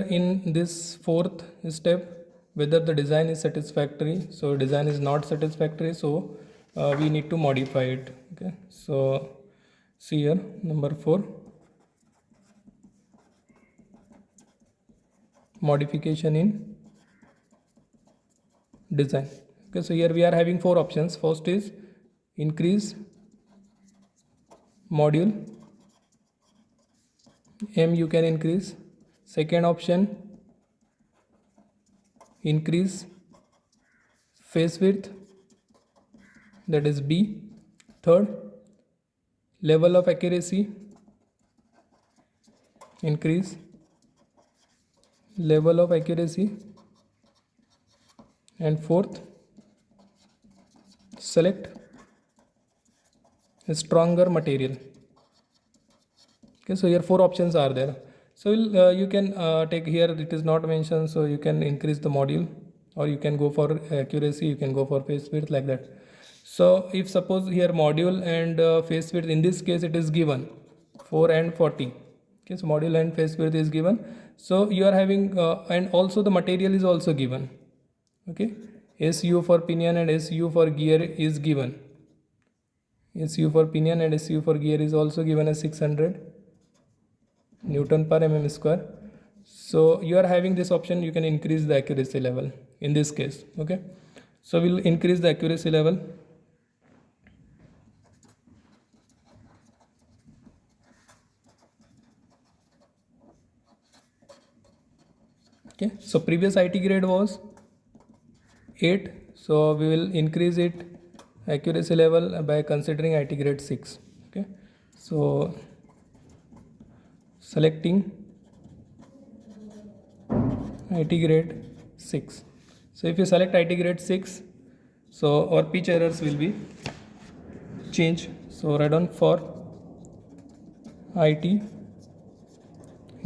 In this fourth step, whether the design is satisfactory. So design is not satisfactory, so we need to modify it. Okay, so see here, number 4, modification in design. Okay, so here we are having 4 options. First is increase module, M you can increase. Second option, increase face width, that is B. Third, level of accuracy, increase level of accuracy. And fourth, select a stronger material. Okay, so here 4 options are there. So you can take here, it is not mentioned, so you can increase the module, or you can go for accuracy, you can go for face width, like that. So if suppose here module and face width, in this case it is given 4 and 40. Okay, so module and face width is given. So you are having and also the material is also given. Okay, SU for pinion and SU for gear is given. SU for pinion and SU for gear is also given as 600 Newton per mm square. So you are having this option, you can increase the accuracy level in this case. Okay, so we'll increase the accuracy level. Okay, so previous IT grade was 8, so we will increase it accuracy level by considering IT grade 6. Okay, so selecting IT grade 6. So if you select IT grade 6, so our pitch errors will be changed. So write down for IT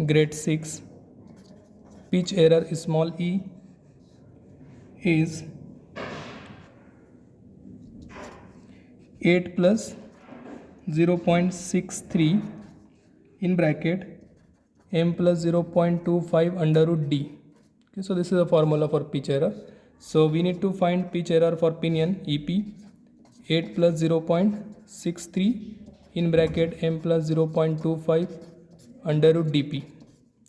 grade 6, pitch error small e is 8 plus 0.63 in bracket m plus 0.25 under root d. Okay, so this is a formula for pitch error. So we need to find pitch error for pinion, EP, 8 plus 0.63 in bracket m plus 0.25 under root dp.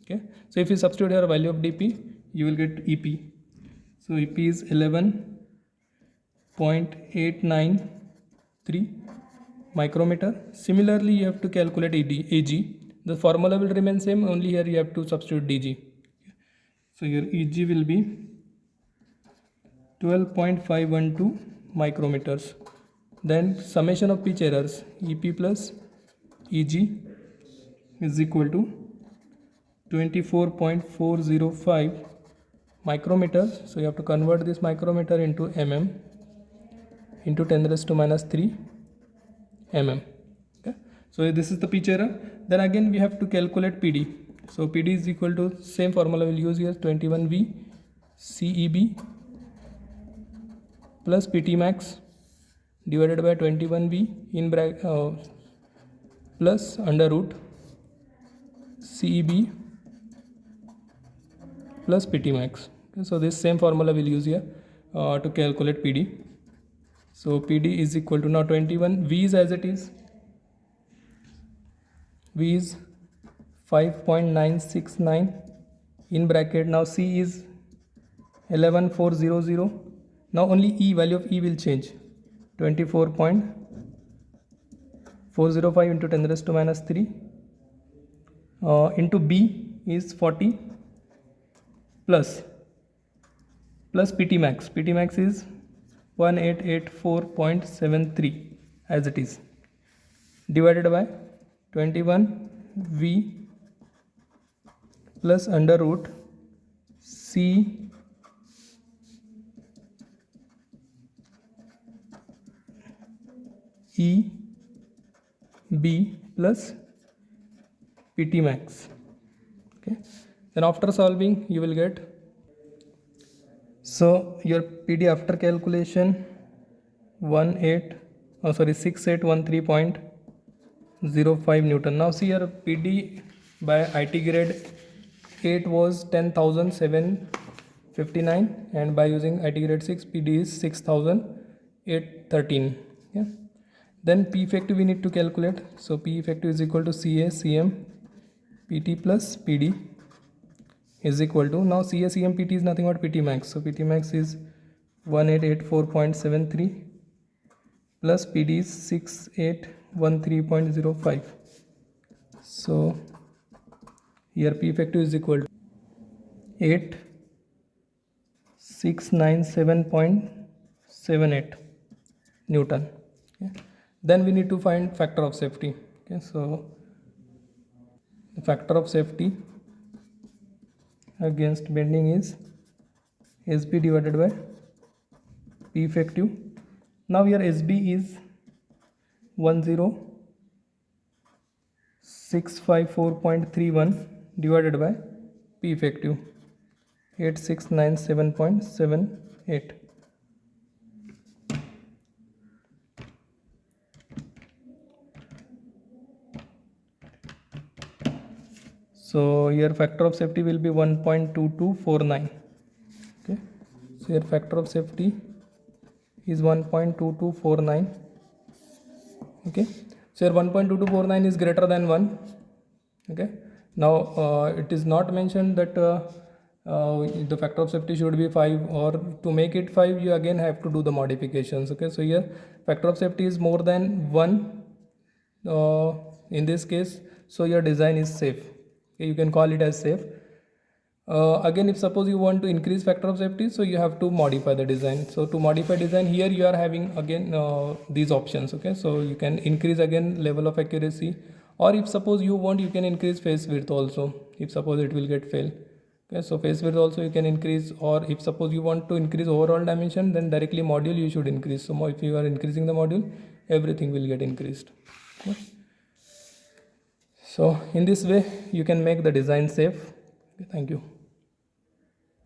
Okay, so if you substitute here value of dp, you will get EP. So EP is 11.893 micrometer. Similarly, you have to calculate AG. The formula will remain same, only here you have to substitute DG. So your EG will be 12.512 micrometers. Then summation of pitch errors, EP plus EG is equal to 24.405 micrometers. So you have to convert this micrometer into mm into 10 raised to minus 3 mm. Okay, so this is the pitch error. Then again we have to calculate PD. So PD is equal to, same formula we'll use here, 21V CEB plus PT max divided by 21V in bracket plus under root CEB plus PT max. Okay, so this same formula we'll use here to calculate PD. So PD is equal to, now 21, V is as it is, V is 5.969 in bracket, now C is 11400. Now only E, value of E will change, 24.405 into 10 raised to minus 3 into B is 40 plus PT max. PT max is 1884.73 as it is, divided by 21V plus under root C E B plus PT max. Okay, then after solving you will get, so your PD after calculation 6813.05 Newton. Now see here PD by IT grade 8 was 10,759, and by using IT grade 6 PD is 6,813. Yeah. Then P effective we need to calculate. So P effective is equal to CA CM PT plus PD is equal to, now CA CM PT is nothing but PT max. So PT max is 1884.73 plus PD is 6813.05. So here P effective is equal to 8697.78 Newton. Okay. Then we need to find factor of safety. Okay, so the factor of safety against bending is SB divided by P effective. Now here SB is 10654.31 divided by P effective 8697.78. So here factor of safety will be 1.2249. Okay, so here factor of safety is 1.2249. Okay, so here 1.2249 is greater than 1. Okay, now it is not mentioned that the factor of safety should be 5, or to make it 5 you again have to do the modifications. Okay, so here factor of safety is more than 1 in this case, so your design is safe. Okay, you can call it as safe. Again, if suppose you want to increase factor of safety, so you have to modify the design. So to modify design, here you are having again these options. Okay, so you can increase again level of accuracy, or if suppose you want, you can increase face width also, if suppose it will get fail. Okay, so face width also you can increase, or if suppose you want to increase overall dimension, then directly module you should increase. So if you are increasing the module, everything will get increased. Okay. So in this way you can make the design safe. Okay, thank you.